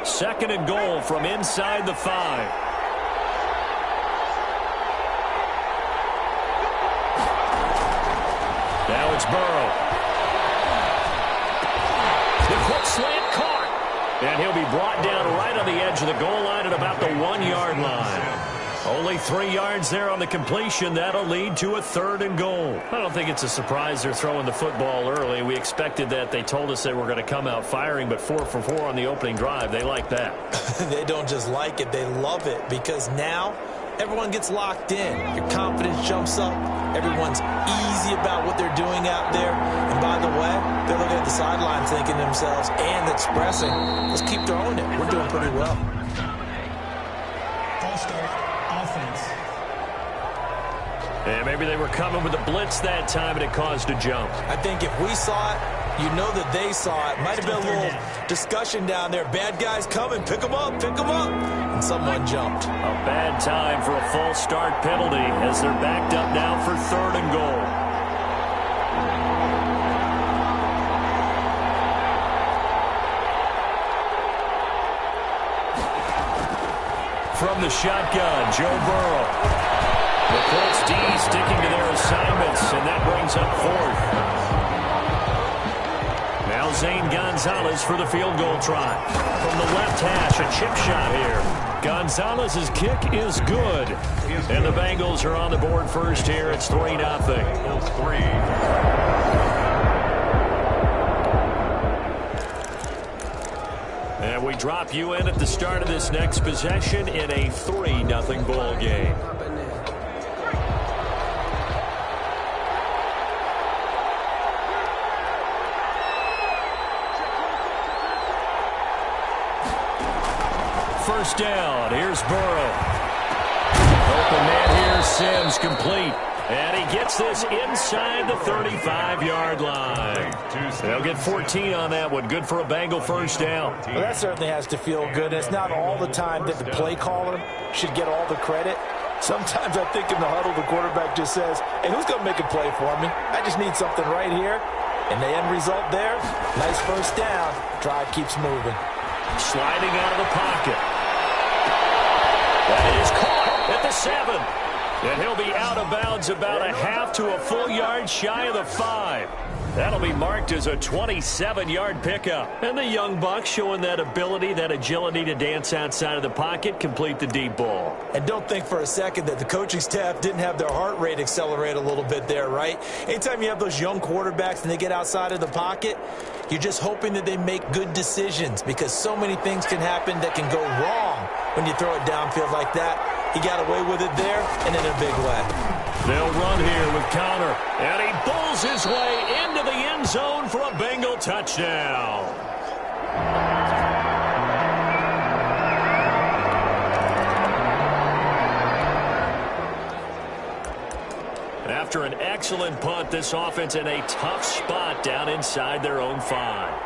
Second and goal from inside the 5. Now it's Burrow. The quick slant caught. And he'll be brought down right on the edge of the goal line at about the 1-yard line. Only 3 yards there on the completion. That'll lead to a 3rd and goal. I don't think it's a surprise they're throwing the football early. We expected that. They told us they were going to come out firing, but 4 for 4 on the opening drive. They like that. They don't just like it. They love it because now everyone gets locked in. Your confidence jumps up. Everyone's easy about what they're doing out there. And by the way, they're looking at the sideline thinking to themselves and expressing, let's keep throwing it. We're doing pretty well. False start. Offense. And maybe they were coming with a blitz that time and it caused a jump. I think if we saw it, you know that they saw it. Might have been a little discussion down there. Bad guys coming. Pick them up. Pick them up. And someone jumped. A bad time for a false start penalty as they're backed up now for 3rd and goal. From the shotgun, Joe Burrow. The Colts D sticking to their assignments, and that brings up 4th. Now Zane Gonzalez for the field goal try. From the left hash, a chip shot here. Gonzalez's kick is good. And the Bengals are on the board first here. It's 3-0. And we drop you in at the start of this next possession in a 3-0 ball game. First down. Here's Burrow. Open man here. Sims complete. And he gets this inside the 35-yard line. They'll get 14 on that one. Good for a Bengal first down. Well, that certainly has to feel good. It's not all the time that the play caller should get all the credit. Sometimes I think in the huddle, the quarterback just says, hey, who's going to make a play for me? I just need something right here. And the end result there, nice first down. Drive keeps moving. Sliding out of the pocket. That is caught at the 7. And he'll be out of bounds about a half to a full yard shy of the 5. That'll be marked as a 27-yard pickup. And the young buck showing that ability, that agility to dance outside of the pocket, complete the deep ball. And don't think for a second that the coaching staff didn't have their heart rate accelerate a little bit there, right? Anytime you have those young quarterbacks and they get outside of the pocket, you're just hoping that they make good decisions because so many things can happen that can go wrong when you throw it downfield like that. He got away with it there and in a big way. They'll run here with Connor. And he bulls his way into the end zone for a Bengal touchdown. After an excellent punt, this offense in a tough spot down inside their own 5.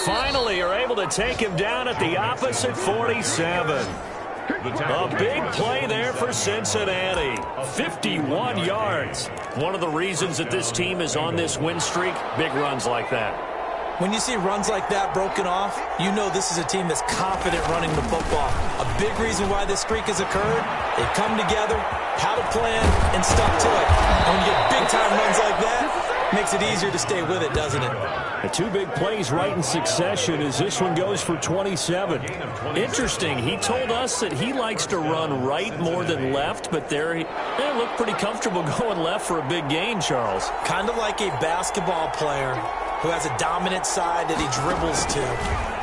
Finally are able to take him down at the opposite 47. A big play there for Cincinnati. 51 yards. One of the reasons that this team is on this win streak, big runs like that. When you see runs like that broken off, you know this is a team that's confident running the football. A big reason why this streak has occurred, they've come together, had a plan, and stuck to it. And when you get big-time runs like that, makes it easier to stay with it, doesn't it? The 2 big plays right in succession as this one goes for 27. Interesting, he told us that he likes to run right more than left, but there he looked pretty comfortable going left for a big gain, Charles. Kind of like a basketball player who has a dominant side that he dribbles to.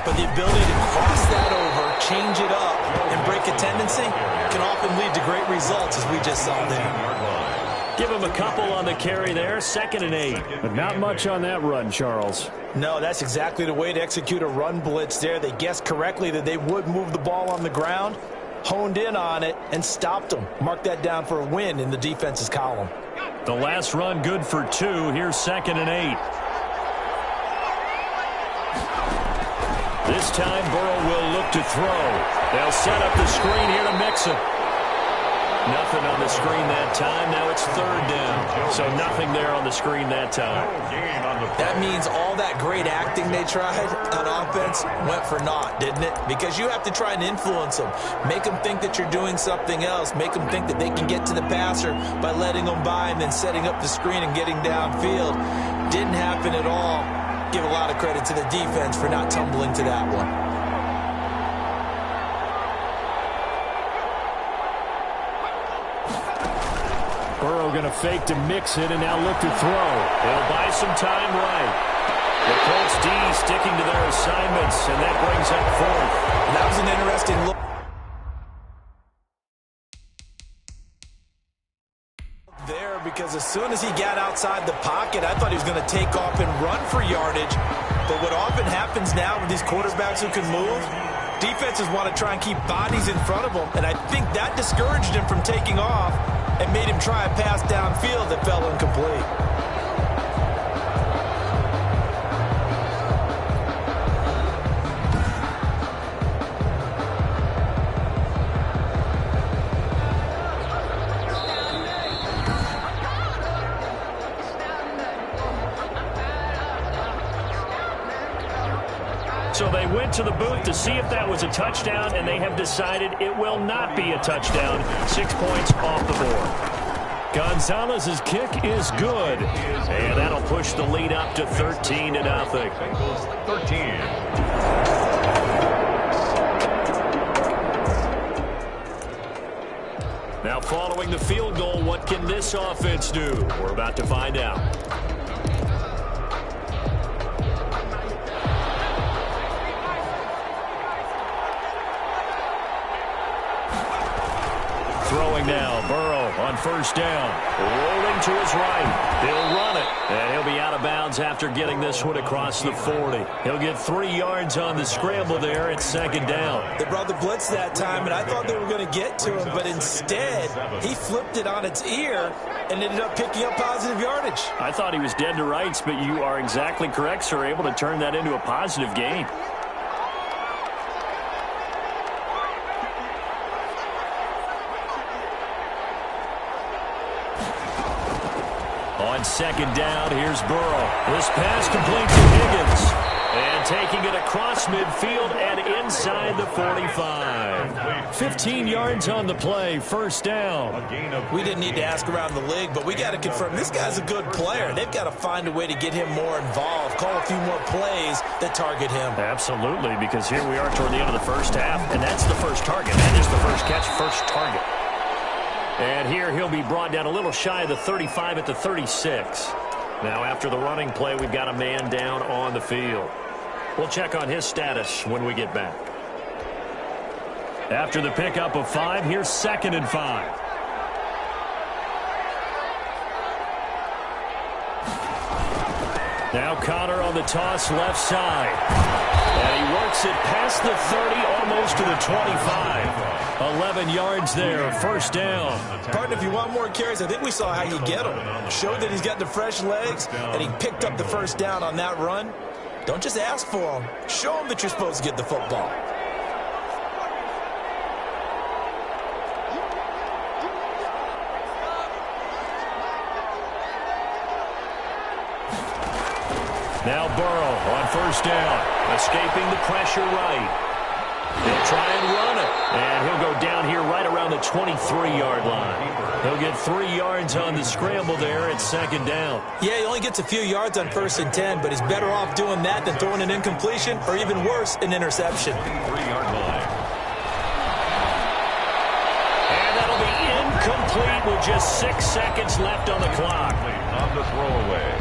But the ability to cross that over, change it up, and break a tendency can often lead to great results, as we just saw there. Give him a couple on the carry there, 2nd and 8. But not much on that run, Charles. No, that's exactly the way to execute a run blitz there. They guessed correctly that they would move the ball on the ground, honed in on it, and stopped them. Mark that down for a win in the defense's column. The last run good for 2. Here's 2nd and 8. This time Burrow will look to throw. They'll set up the screen here to mix it. Nothing on the screen that time. Now it's third down. So nothing there on the screen that time. That means all that great acting they tried on offense went for naught, didn't it? Because you have to try and influence them. Make them think that you're doing something else. Make them think that they can get to the passer by letting them by and then setting up the screen and getting downfield. Didn't happen at all. Give a lot of credit to the defense for not tumbling to that one. Burrow going to fake to mix it and now look to throw. He'll buy some time right. The Colts D sticking to their assignments, and that brings up fourth. That was an interesting look there, because as soon as he got outside the pocket, I thought he was going to take off and run for yardage. But what often happens now with these quarterbacks who can move, defenses want to try and keep bodies in front of them, and I think that discouraged him from taking off and made him try a pass downfield that fell incomplete. So they went to the booth to see if that was a touchdown, and they have decided it will not be a touchdown. 6 points off the board. Gonzalez's kick is good, and that'll push the lead up to 13-0. 13. Now following the field goal, what can this offense do? We're about to find out. Throwing now, Burrow on first down. Rolling to his right. He'll run it, and he'll be out of bounds after getting this one across the 40. He'll get 3 yards on the scramble there at second down. They brought the blitz that time, and I thought they were going to get to him, but instead, he flipped it on its ear and ended up picking up positive yardage. I thought he was dead to rights, but you are exactly correct, sir. Able to turn that into a positive gain. On second down, here's Burrow. This pass complete to Higgins. And taking it across midfield and inside the 45. 15 yards on the play, first down. We didn't need to ask around the league, but we got to confirm this guy's a good player. They've got to find a way to get him more involved, call a few more plays that target him. Absolutely, because here we are toward the end of the first half, and that's the first target. That is the first catch, first target. And here he'll be brought down a little shy of the 35 at the 36. Now after the running play, we've got a man down on the field. We'll check on his status when we get back. After the pickup of 5, here's 2nd and 5. Now Connor on the toss left side. And he works it past the 30, almost to the 25. 11 yards there, first down. Partner, if you want more carries, I think we saw how you get him. Showed that he's got the fresh legs, and he picked up the first down on that run. Don't just ask for him. Show him that you're supposed to get the football. Now Burrow on first down, escaping the pressure right. He'll try and run it, and he'll go down here right around the 23-yard line. He'll get 3 yards on the scramble there at second down. Yeah, he only gets a few yards on 1st and 10, but he's better off doing that than throwing an incompletion or even worse, an interception. 3-yard line. And that'll be incomplete with just 6 seconds left on the clock. On the throwaway.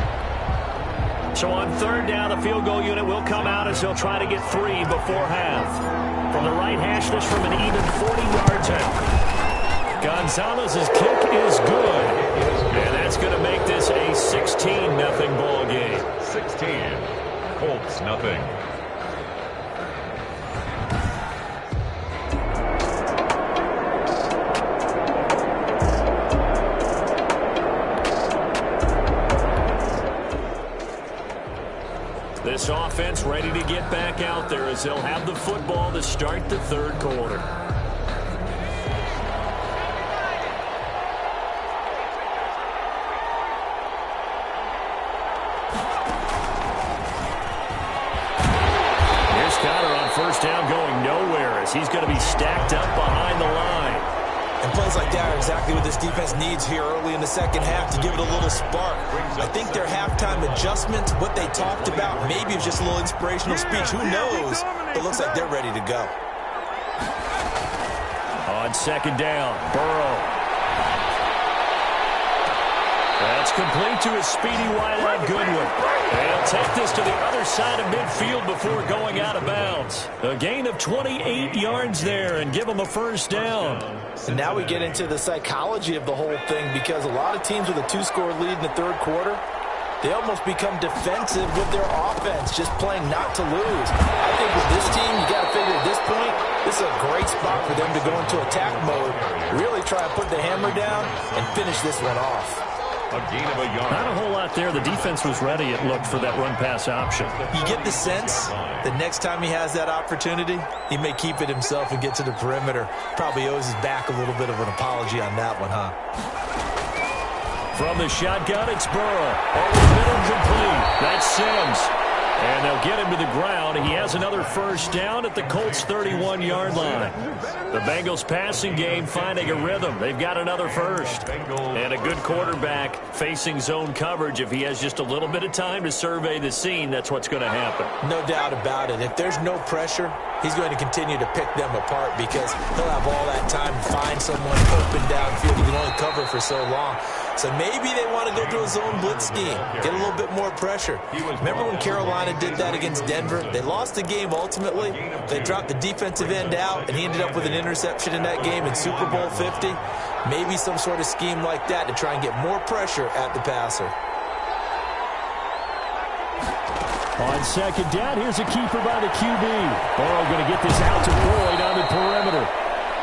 So on third down, the field goal unit will come out as they'll try to get 3 before half. From the right hash, this from an even 40 yards out. Gonzalez's kick is good. And that's going to make this a 16-0 ball game. 16. Colts, nothing. This offense defense ready to get back out there as they'll have the football to start the third quarter. First down going nowhere as he's going to be stacked up behind the line. And plays like that are exactly what this defense needs here early in the second half to give it a little spark. I think their halftime adjustments, what they talked about, maybe it's just a little inspirational speech. Who knows? But it looks like they're ready to go. On second down, Burrow. That's complete to a speedy wideout Goodwin. They'll take this to the other side of midfield before going out of bounds. A gain of 28 yards there and give them a first down. And now we get into the psychology of the whole thing, because a lot of teams with a 2-score lead in the third quarter, they almost become defensive with their offense, just playing not to lose. I think with this team, you got to figure at this point, this is a great spot for them to go into attack mode, really try to put the hammer down and finish this one off. A gain of a yard. Not a whole lot there. The defense was ready, it looked, for that run-pass option. You get the sense that next time he has that opportunity, he may keep it himself and get to the perimeter. Probably owes his back a little bit of an apology on that one, huh? From the shotgun, it's Burrow. Over the middle, complete. That's Sims. And they'll get him to the ground. He has another first down at the Colts' 31-yard line. The Bengals passing game finding a rhythm. They've got another first. And a good quarterback facing zone coverage. If he has just a little bit of time to survey the scene, that's what's going to happen. No doubt about it. If there's no pressure, he's going to continue to pick them apart because he'll have all that time to find someone open downfield. He can only cover for so long. So maybe they want to go to a zone blitz scheme, get a little bit more pressure. Remember when Carolina did that against Denver? They lost the game ultimately. They dropped the defensive end out, and he ended up with an interception in that game in Super Bowl 50. Maybe some sort of scheme like that to try and get more pressure at the passer. On second down, here's a keeper by the QB. Burrow going to get this out to Boyd on the perimeter.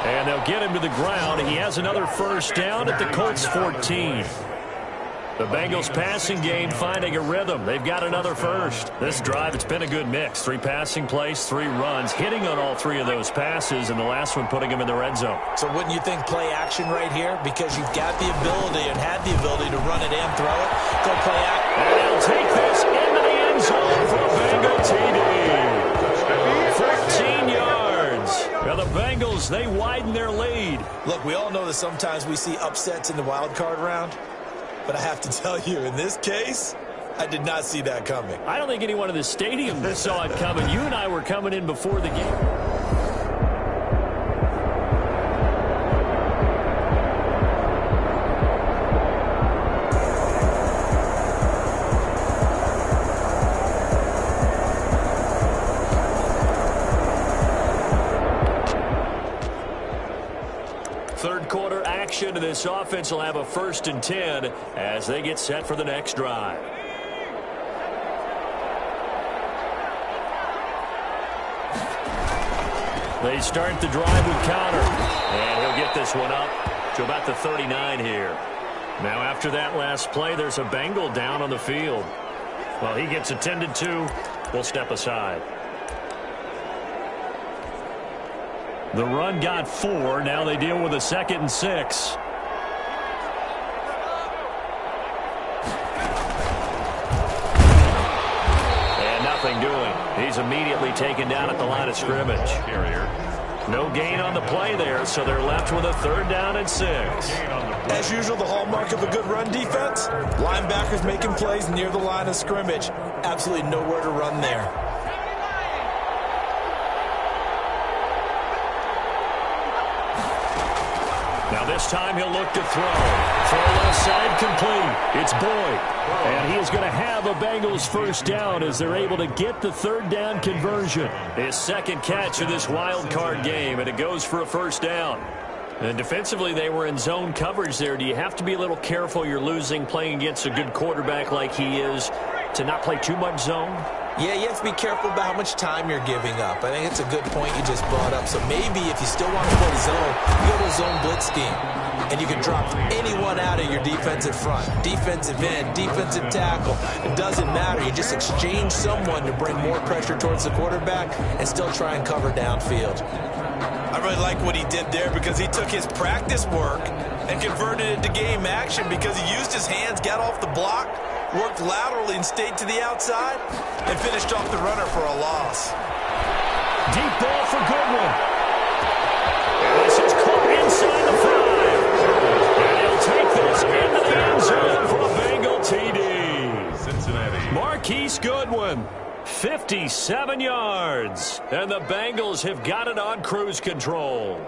And they'll get him to the ground. He has another first down at the Colts 14. The Bengals passing game finding a rhythm. They've got another first. This drive, it's been a good mix. 3 passing plays, 3 runs, hitting on all 3 of those passes, and the last one putting them in the red zone. So wouldn't you think play action right here? Because you've got the ability and had the ability to run it and throw it. Go play action. And they'll take this into the end zone for a Bengal TD. 14 yards. Now the Bengals, they widen their lead. Look, we all know that sometimes we see upsets in the wild card round. But I have to tell you, in this case, I did not see that coming. I don't think anyone in the stadium saw it coming. You and I were coming in before the game. Third quarter action, and this offense will have a 1st and 10 as they get set for the next drive. They start the drive with Connor, and he'll get this one up to about the 39 here. Now after that last play, there's a Bengal down on the field. Well, he gets attended to. We'll step aside. The run got 4. Now they deal with a 2nd and 6. And nothing doing. He's immediately taken down at the line of scrimmage. No gain on the play there, so they're left with a 3rd down and 6. As usual, the hallmark of a good run defense, linebackers making plays near the line of scrimmage. Absolutely nowhere to run there. Now this time he'll look to throw. Throw left side complete. It's Boyd. And he is going to have a Bengals first down as they're able to get the 3rd down conversion. His 2nd catch of this wild card game, and it goes for a first down. And defensively, they were in zone coverage there. Do you have to be a little careful you're losing playing against a good quarterback like he is to not play too much zone? Yeah, you have to be careful about how much time you're giving up. I think it's a good point you just brought up. So maybe if you still want to play zone, you go to a zone blitz scheme. And you can drop anyone out of your defensive front. Defensive end, defensive tackle. It doesn't matter. You just exchange someone to bring more pressure towards the quarterback and still try and cover downfield. I really like what he did there because he took his practice work and converted it to game action because he used his hands, got off the block, worked laterally and stayed to the outside, and finished off the runner for a loss. Deep ball for Goodwin. And this is caught inside the 5. And he'll take this into the end zone for a Bengal TD. Cincinnati. Marquise Goodwin, 57 yards. And the Bengals have got it on cruise control.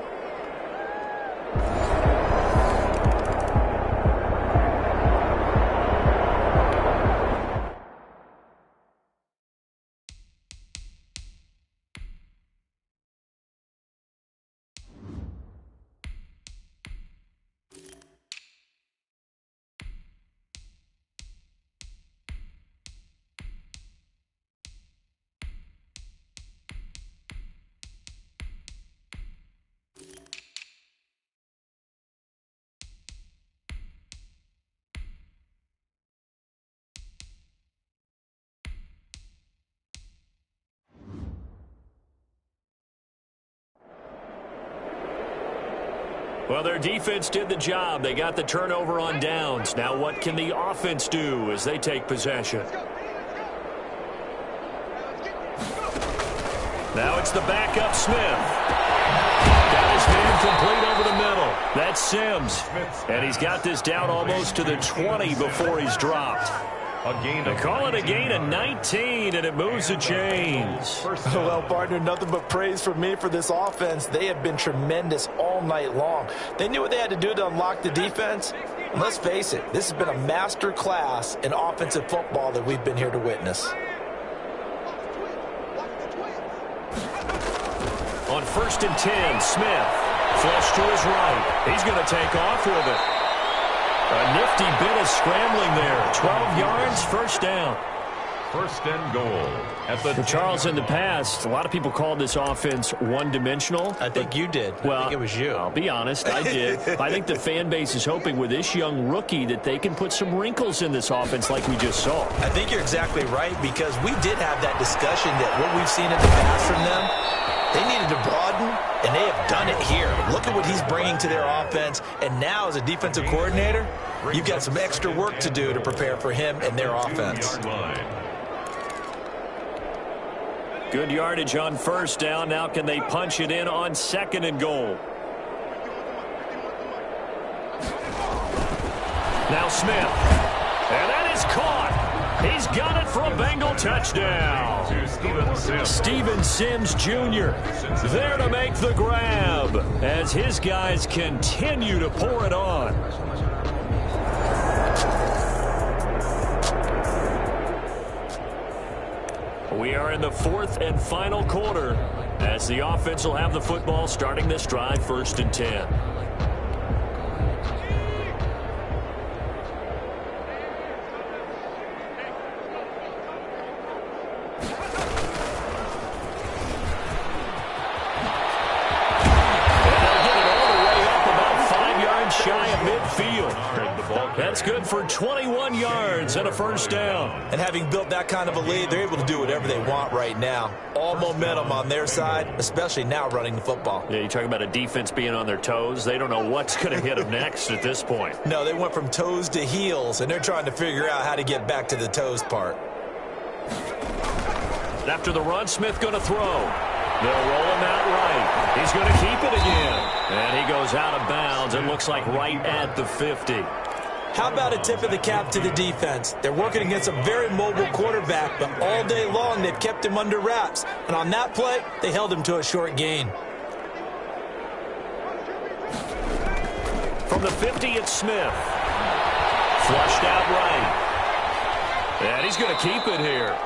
Well, their defense did the job. They got the turnover on downs. Now what can the offense do as they take possession? Now it's the backup Smith. Got his man complete over the middle. That's Sims. And he's got this down almost to the 20 before he's dropped. They call it a gain of 19, and it moves the chains. Well, partner, nothing but praise from me for this offense. They have been tremendous all night long. They knew what they had to do to unlock the defense. And let's face it, this has been a master class in offensive football that we've been here to witness. On 1st and 10, Smith. Flush to his right. He's going to take off with it. A nifty bit of scrambling there. 12 yards, first down. First and goal. For Charles, in the past, a lot of people called this offense one-dimensional. I think you did. Well, I think it was you. I'll be honest, I did. I think the fan base is hoping with this young rookie that they can put some wrinkles in this offense like we just saw. I think you're exactly right because we did have that discussion that what we've seen in the past from them, they needed to broaden, and they have done it here. Look at what he's bringing to their offense, and now as a defensive coordinator, you've got some extra work to do to prepare for him and their offense. Good yardage on first down. Now can they punch it in on 2nd and goal? Now Smith. And that is caught. He's got it for a Bengal touchdown. Steven Sims Jr. there to make the grab as his guys continue to pour it on. We are in the 4th and final quarter as the offense will have the football starting this drive 1st and 10. That's good for 21 yards and a first down. And having built that kind of a lead, they're able to do whatever they want right now. All momentum on their side, especially now running the football. Yeah, you talk about a defense being on their toes. They don't know what's going to hit them next at this point. No, they went from toes to heels, and they're trying to figure out how to get back to the toes part. After the run, Smith going to throw. They'll roll him out right. He's going to keep it again. And he goes out of bounds. It looks like right at the 50. How about a tip of the cap to the defense? They're working against a very mobile quarterback, but all day long they've kept him under wraps. And on that play, they held him to a short gain. From the 50, it's Smith. Flushed out right. And he's going to keep it here.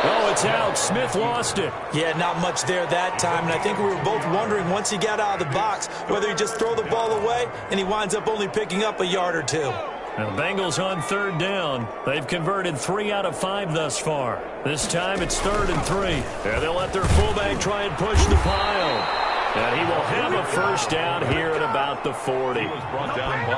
Oh, it's out. Smith lost it. Yeah, not much there that time. And I think we were both wondering once he got out of the box whether he just throw the ball away and he winds up only picking up a yard or two. Now the Bengals on third down. They've converted 3 out of 5 thus far. This time it's 3rd and 3. And they'll let their fullback try and push the pile. And he will have a first down here at about the 40.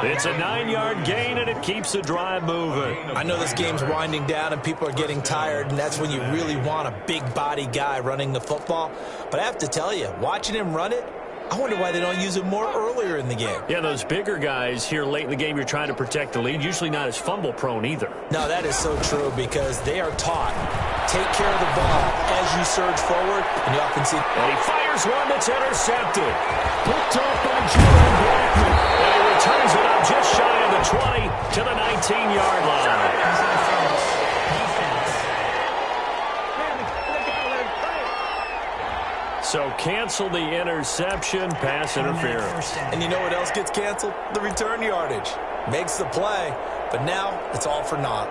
It's a 9-yard gain, and it keeps the drive moving. I know this game's winding down and people are getting tired, and that's when you really want a big body guy running the football. But I have to tell you, watching him run it, I wonder why they don't use him more earlier in the game. Yeah, those bigger guys here late in the game, you're trying to protect the lead, usually not as fumble-prone either. No, that is so true because they are taught, take care of the ball as you surge forward, and you often see... And he fires one that's intercepted. Picked off by Julian Blackman. And he returns it up just shy of the 20 to the 19-yard line. So cancel the interception, pass interference. And you know what else gets canceled? The return yardage. Makes the play, but now it's all for naught.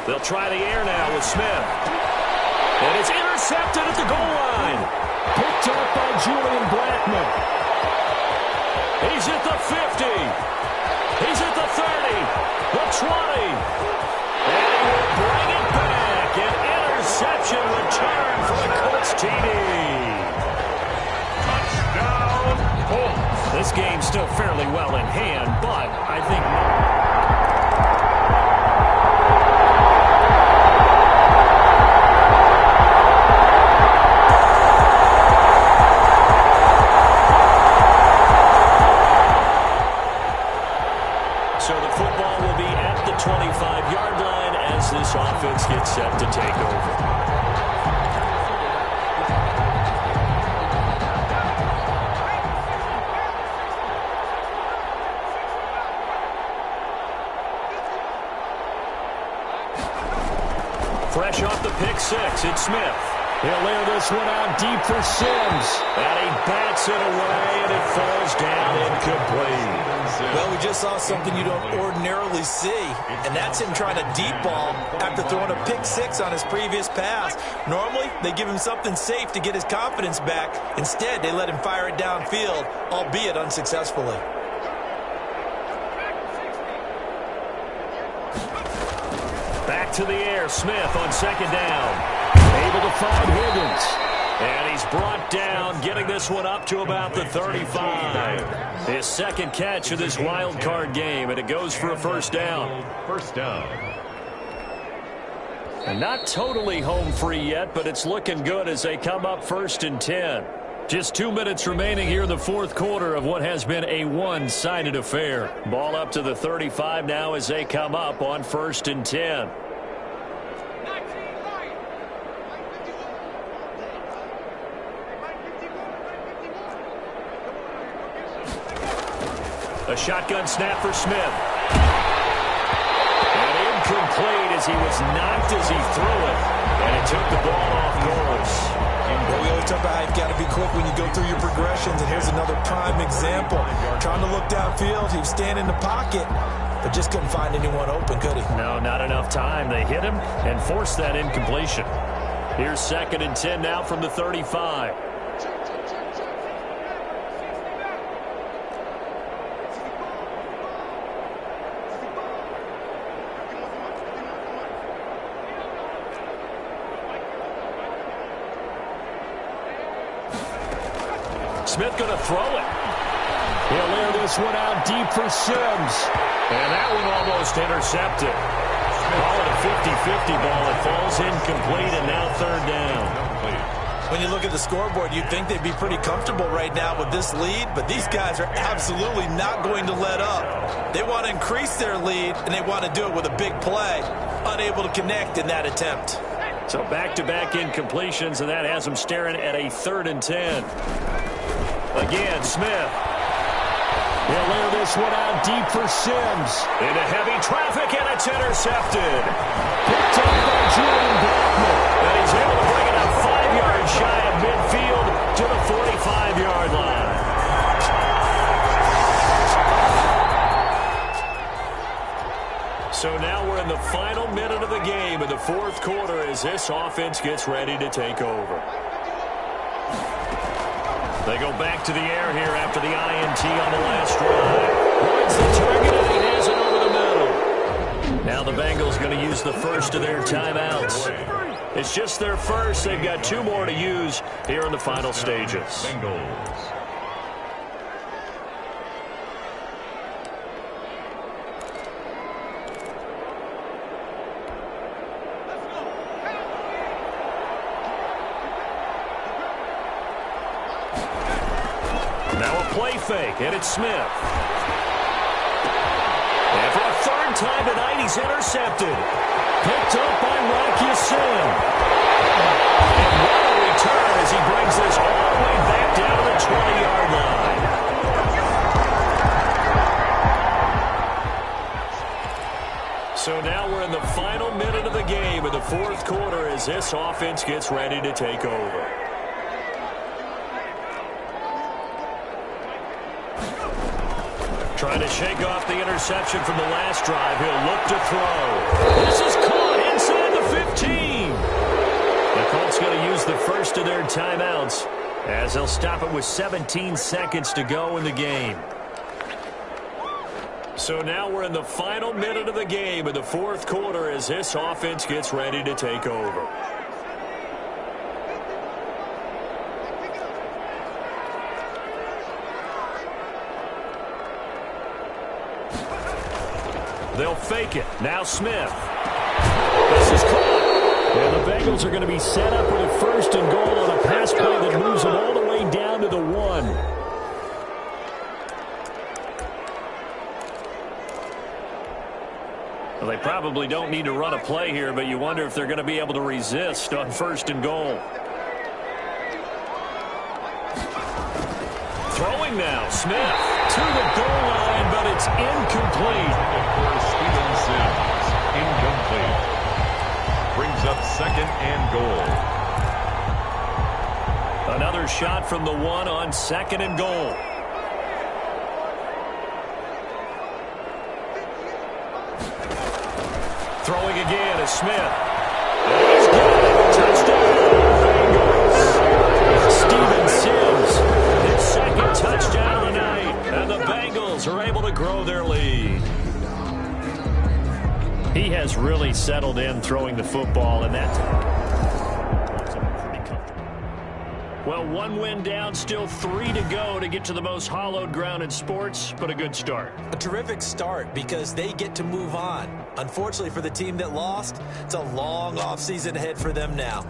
They'll try the air now with Smith. And it's intercepted at the goal line. Picked up by Julian Blackman. He's at the 50. He's at the 30. The 20. And he will bring it back. An interception return for the Colts TD. Touchdown, Colts. This game's still fairly well in hand, but I think... offense gets set to take over. Fresh off the pick six, it's Smith. He'll layer this one out deep for Sims. And he bats it away, and it falls down incomplete. Well, we just saw something you don't ordinarily see, and that's him trying to deep ball after throwing a pick six on his previous pass. Normally, they give him something safe to get his confidence back. Instead, they let him fire it downfield, albeit unsuccessfully. Back to the air, Smith on second down. Able to find Higgins. And he's brought down, getting this one up to about the 35. His second catch of this wild card game, and it goes for a first down. First down. And not totally home free yet, but it's looking good as they come up 1st and 10. Just 2 minutes remaining here in the fourth quarter of what has been a one-sided affair. Ball up to the 35 now as they come up on 1st and 10. A shotgun snap for Smith. And incomplete as he was knocked as he threw it. And it took the ball off course. Well, we always talk about how you've got to be quick when you go through your progressions. And here's another prime example. Trying to look downfield. He was standing in the pocket, but just couldn't find anyone open, could he? No, not enough time. They hit him and forced that incompletion. Here's 2nd and 10 now from the 35. Smith going to throw it. He'll layer this one out deep for Sims. And that one almost intercepted. Call it a 50-50 ball. It falls incomplete, and now 3rd down. When you look at the scoreboard, you'd think they'd be pretty comfortable right now with this lead, but these guys are absolutely not going to let up. They want to increase their lead, and they want to do it with a big play. Unable to connect in that attempt. So back-to-back incompletions, and that has them staring at a 3rd and 10. Again, Smith. He'll layer this one out deep for Sims. Into heavy traffic, and it's intercepted. Picked up by Julian Blackman. And he's able to bring it up 5 yards shy of midfield to the 45-yard line. So now we're in the final minute of the game in the fourth quarter as this offense gets ready to take over. They go back to the air here after the INT on the last drive. Runs the target and he has it over the middle. Now the Bengals going to use the first of their timeouts. It's just their first. They've got 2 more to use here in the final stages. Bengals. Now a play fake, and it's Smith. And for a third time tonight, he's intercepted. Picked up by Rocky Sin. And what a return as he brings this all the way back down to the 20-yard line. So now we're in the final minute of the game in the fourth quarter as this offense gets ready to take over. Trying to shake off the interception from the last drive. He'll look to throw. This is caught inside the 15. The Colts going to use the first of their timeouts as they'll stop it with 17 seconds to go in the game. So now we're in the final minute of the game in the fourth quarter as this offense gets ready to take over. They'll fake it. Now Smith. This is caught. And the Bengals are going to be set up with a first and goal on a pass play that moves them all the way down to the 1. Well, they probably don't need to run a play here, but you wonder if they're going to be able to resist on first and goal. Throwing now. Smith to the goal line, but it's incomplete. Incomplete. Brings up second and goal. Another shot from the 1 on second and goal. Throwing again is Smith. He's got it. Touchdown, Bengals. Steven Sims, his second touchdown of the night. And the Bengals are able to grow their lead. He has really settled in throwing the football, and that's pretty comfortable. Well, 1 win down, still 3 to go to get to the most hallowed ground in sports, but a good start. A terrific start because they get to move on. Unfortunately for the team that lost, it's a long offseason ahead for them now.